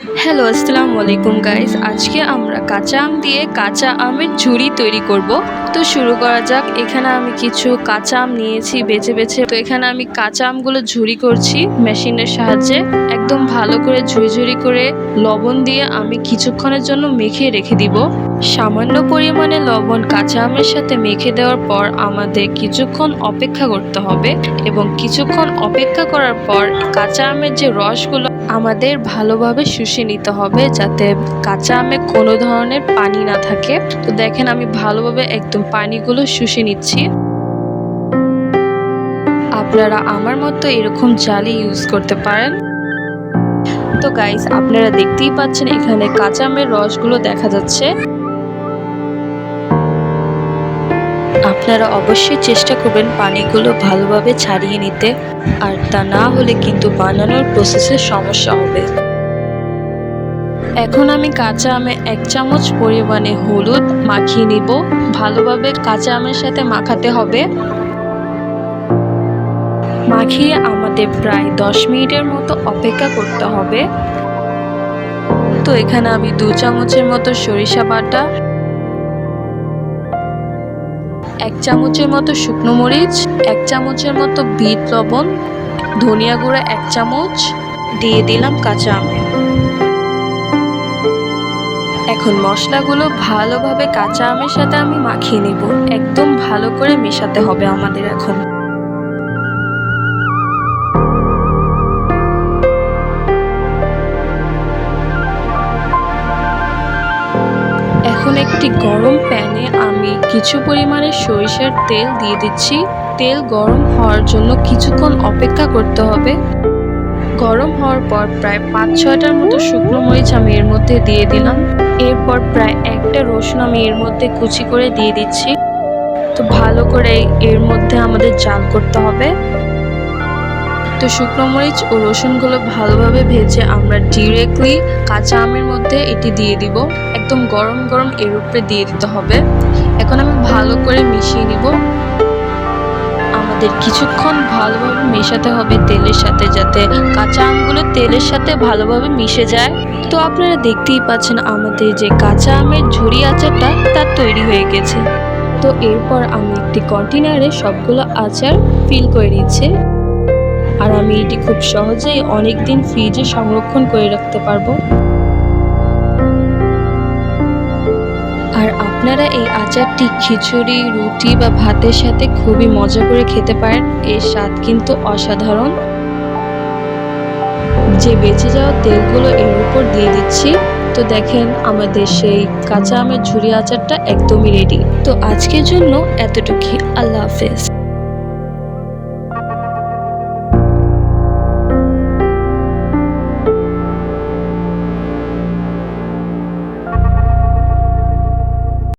Hello, আসসালামু আলাইকুম guys. আজকে আমরা কাঁচা আম দিয়ে কাঁচা আমের ঝুড়ি তৈরি করব। তো শুরু করা যাক। এখানে আমি কিছু কাঁচা আম নিয়েছি বেছে বেছে। তো এখানে আমি কাঁচা আমগুলো ঝুড়ি করছি মেশিনের সাহায্যে। একদম ভালো করে ঝুড়ি ঝুড়ি করে লবণ দিয়ে আমি কিছুক্ষণের জন্য মেখে রেখে দিব। সামান্য পরিমাণে লবণ কাঁচা আমের সাথে মেখে দেওয়ার পর আমাদের কিছুক্ষণ অপেক্ষা করতে হবে এবং কিছুক্ষণ অপেক্ষা করার পর কাঁচা আমের যে রসগুলো আমাদের ভালোভাবে শুষে নিতে হবে, যাতে কাঁচা আমে কোনো ধরনের পানি না থাকে। তো দেখেন আমি ভালোভাবে একদম পানিগুলো শুষে নিচ্ছি। আপনারা আমার মতো এরকম জালি ইউজ করতে পারেন। তো গাইস, আপনারা দেখতেই পাচ্ছেন এখানে কাঁচা আমের রসগুলো দেখা যাচ্ছে। আপনারা অবশ্যই চেষ্টা করবেন পানিগুলো ভালোভাবে ছাড়িয়ে নিতে, আর তা না হলে কিন্তু বানানোর প্রসেসে সমস্যা হবে। এখন আমি কাঁচা আমে 1 চামচ পরিমাণে হলুদ মাখিয়ে নিব। ভালোভাবে কাঁচা আমের সাথে মাখাতে হবে। মাখিয়ে আমাদের প্রায় 10 মিনিটের মতো অপেক্ষা করতে হবে। তো এখানে আমি 2 চামচের মতো সরিষা বাটা, 1 চামচের মতো শুকনো মরিচ, 1 চামচের মতো বিট লবণ, ধনিয়া গুঁড়া 1 চামচ দিয়ে দিলাম কাঁচা আমে। এখন মশলাগুলো ভালোভাবে কাঁচা আমের সাথে আমি মাখিয়ে নেব। একদম ভালো করে মেশাতে হবে আমাদের। এখন একটি গরম প্যানে আমি কিছু পরিমাণে সরিষার তেল দিয়ে দিচ্ছি। তেল গরম হওয়ার জন্য কিছুক্ষণ অপেক্ষা করতে হবে। গরম হওয়ার পর প্রায় 5-6টার মতো শুকনো মরিচ আমি এর মধ্যে দিয়ে দিলাম। এরপর প্রায় 1টা রসুন আমি এর মধ্যে কুচি করে দিয়ে দিচ্ছি। তো ভালো করে এর মধ্যে আমাদের জাল করতে হবে। তো শুকনো মরিচ ও রসুনগুলো ভালোভাবে ভেজে আমরা ডিরেক্টলি কাঁচা আমের মধ্যে এটি দিয়ে দিব। একদম গরম গরম এর উপরে দিয়ে দিতে হবে। এখন আমি ভালো করে মিশিয়ে নিব। আমাদের কিছুক্ষণ ভালোভাবে মেশাতে হবে তেলের সাথে, যাতে কাঁচা আমগুলো তেলের সাথে ভালোভাবে মিশে যায়। তো আপনারা দেখতেই পাচ্ছেন আমাদের যে কাঁচা আমের ঝুড়ি আচারটা তা তৈরি হয়ে গেছে। তো এরপর আমি একটি কন্টেনারে সবগুলো আচার ফিল করে নিচ্ছি। আর আমি এটি খুব সহজেই অনেক দিন ফ্রিজে সংরক্ষণ করে রাখতে পারবো। আর আপনারা এই আচারটি খিচুড়ি, রুটি বা ভাতের সাথে খুবই মজা করে খেতে পারেন। এর স্বাদ কিন্তু অসাধারণ। যে বেঁচে যাওয়া তেলগুলো এর উপর দিয়ে দিচ্ছি। তো দেখেন আমাদের সেই কাঁচা আমের ঝুড়ি আচারটা একদমই রেডি। তো আজকের জন্য এতটুকুই। আল্লাহ হাফেজ।